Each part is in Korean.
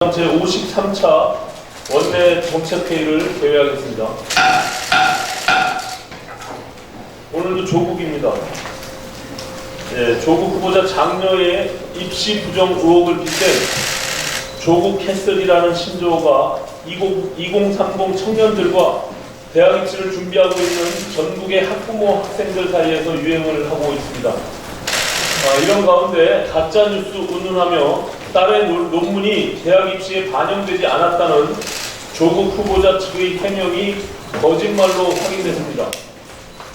제53차 원내 정책회의를 개회하겠습니다. 오늘도 조국입니다. 조국 후보자 장녀의 입시 부정 의혹을 빗댄 조국 캐슬이라는 신조어가 2030 청년들과 대학 입시를 준비하고 있는 전국의 학부모 학생들 사이에서 유행을 하고 있습니다. 이런 가운데 가짜뉴스 운운하며 딸의 논문이 대학 입시에 반영되지 않았다는 조국 후보자 측의 해명이 거짓말로 확인됐습니다.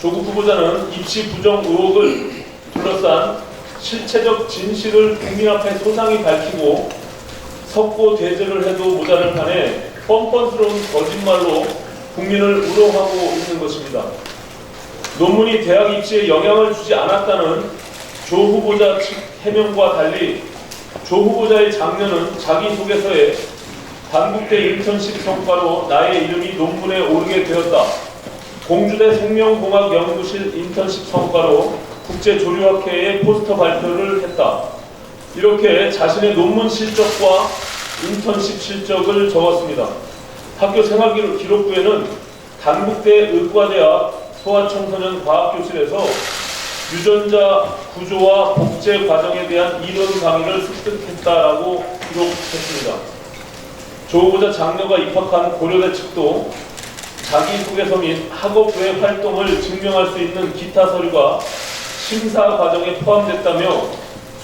조국 후보자는 입시 부정 의혹을 둘러싼 실체적 진실을 국민 앞에 소상히 밝히고 석고 대죄를 해도 모자랄 판에 뻔뻔스러운 거짓말로 국민을 우롱하고 있는 것입니다. 논문이 대학 입시에 영향을 주지 않았다는 조 후보자 측 해명과 달리 조 후보자의 장녀는 자기소개서에 단국대 인턴십 성과로 나의 이름이 논문에 오르게 되었다. 공주대 생명공학연구실 인턴십 성과로 국제조류학회에 포스터 발표를 했다. 이렇게 자신의 논문 실적과 인턴십 실적을 적었습니다. 학교 생활기록부에는 단국대 의과대학 소아청소년 과학교실에서 유전자 구조와 복제 과정에 대한 이론 강의를 습득했다라고 기록했습니다. 조 후보자 장녀가 입학한 고려대 측도 자기소개서 및 학업 외 활동을 증명할 수 있는 기타 서류가 심사 과정에 포함됐다며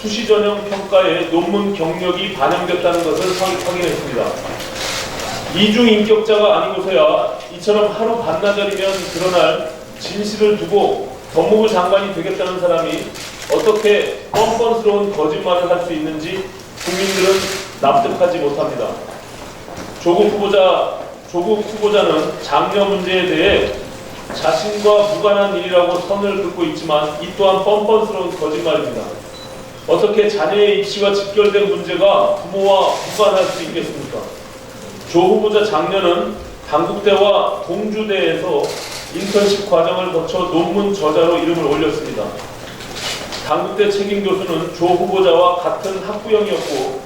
수시 전형 평가에 논문 경력이 반영됐다는 것을 확인했습니다. 이중 인격자가 아니고서야 이처럼 하루 반나절이면 드러날 진실을 두고 법무부 장관이 되겠다는 사람이 어떻게 뻔뻔스러운 거짓말을 할 수 있는지 국민들은 납득하지 못합니다. 조국 후보자는 장녀 문제에 대해 자신과 무관한 일이라고 선을 긋고 있지만 이 또한 뻔뻔스러운 거짓말입니다. 어떻게 자녀의 입시와 직결된 문제가 부모와 무관할 수 있겠습니까? 조 후보자 장녀는 단국대와 동주대에서 인턴십 과정을 거쳐 논문 저자로 이름을 올렸습니다. 단국대 책임 교수는 조 후보자와 같은 학부형이었고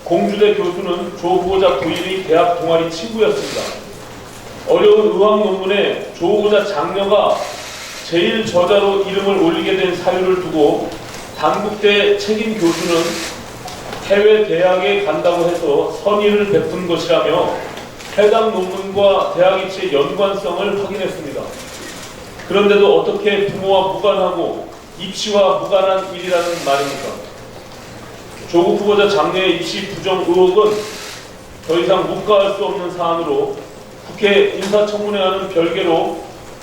공주대 교수는 조 후보자 부인의 대학 동아리 친구였습니다. 어려운 의학 논문에 조 후보자 장녀가 제일 저자로 이름을 올리게 된 사유를 두고 단국대 책임 교수는 해외 대학에 간다고 해서 선의를 베푼 것이라며 해당 논문과 대학 입시의 연관성을 확인했습니다. 그런데도 어떻게 부모와 무관하고 입시와 무관한 일이라는 말입니까? 조국 후보자 장녀의 입시 부정 의혹은 더 이상 묵과할 수 없는 사안으로 국회 인사청문회와는 별개로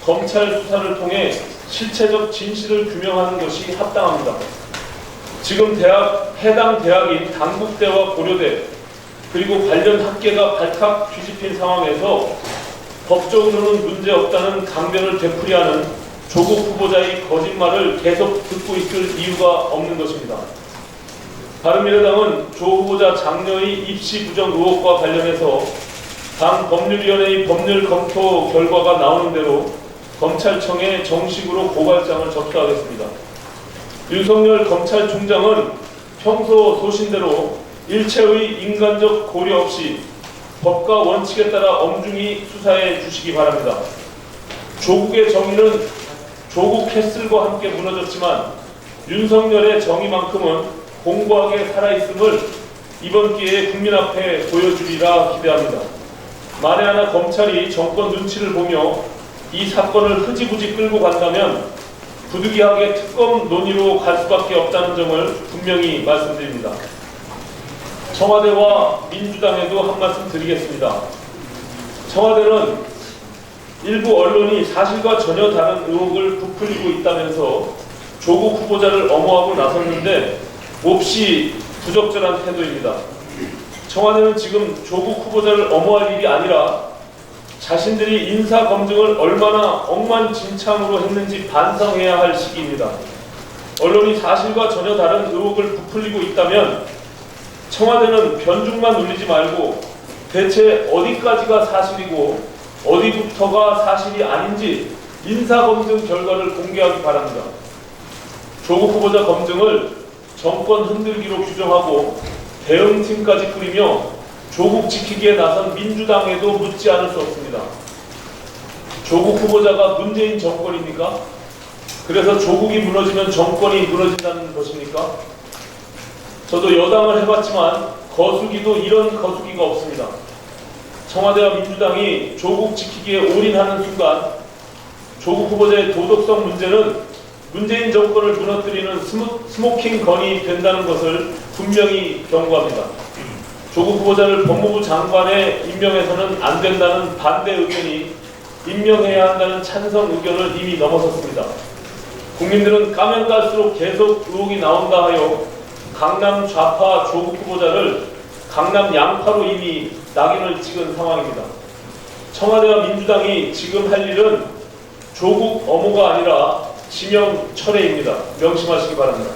검찰 수사를 통해 실체적 진실을 규명하는 것이 합당합니다. 지금 해당 대학인 단국대와 고려대 그리고 관련 학계가 발칵 뒤집힌 상황에서 법적으로는 문제없다는 강변을 되풀이하는 조국 후보자의 거짓말을 계속 듣고 있을 이유가 없는 것입니다. 바른미래당은 조 후보자 장녀의 입시 부정 의혹과 관련해서 당 법률위원회의 법률 검토 결과가 나오는 대로 검찰청에 정식으로 고발장을 접수하겠습니다. 윤석열 검찰총장은 평소 소신대로 일체의 인간적 고려 없이 법과 원칙에 따라 엄중히 수사해 주시기 바랍니다. 조국의 정의는 조국 캐슬과 함께 무너졌지만 윤석열의 정의만큼은 공고하게 살아있음을 이번 기회에 국민 앞에 보여주리라 기대합니다. 만에 하나 검찰이 정권 눈치를 보며 이 사건을 흐지부지 끌고 간다면 부득이하게 특검 논의로 갈 수밖에 없다는 점을 분명히 말씀드립니다. 청와대와 민주당에도 한 말씀 드리겠습니다. 청와대는 일부 언론이 사실과 전혀 다른 의혹을 부풀리고 있다면서 조국 후보자를 엄호하고 나섰는데 몹시 부적절한 태도입니다. 청와대는 지금 조국 후보자를 엄호할 일이 아니라 자신들이 인사검증을 얼마나 억만진창으로 했는지 반성해야 할 시기입니다. 언론이 사실과 전혀 다른 의혹을 부풀리고 있다면 청와대는 변죽만 울리지 말고 대체 어디까지가 사실이고 어디부터가 사실이 아닌지 인사검증 결과를 공개하기 바랍니다. 조국 후보자 검증을 정권 흔들기로 규정하고 대응팀까지 꾸리며 조국 지키기에 나선 민주당에도 묻지 않을 수 없습니다. 조국 후보자가 문재인 정권입니까? 그래서 조국이 무너지면 정권이 무너진다는 것입니까? 저도 여당을 해봤지만 거수기도 이런 거수기가 없습니다. 청와대와 민주당이 조국 지키기에 올인하는 순간 조국 후보자의 도덕성 문제는 문재인 정권을 무너뜨리는 스모킹 건이 된다는 것을 분명히 경고합니다. 조국 후보자를 법무부 장관에 임명해서는 안 된다는 반대 의견이 임명해야 한다는 찬성 의견을 이미 넘어섰습니다. 국민들은 까면 깔수록 계속 의혹이 나온다 하여 강남 좌파 조국 후보자를 강남 양파로 이미 낙인을 찍은 상황입니다. 청와대와 민주당이 지금 할 일은 조국 엄호가 아니라 지명 철회입니다. 명심하시기 바랍니다.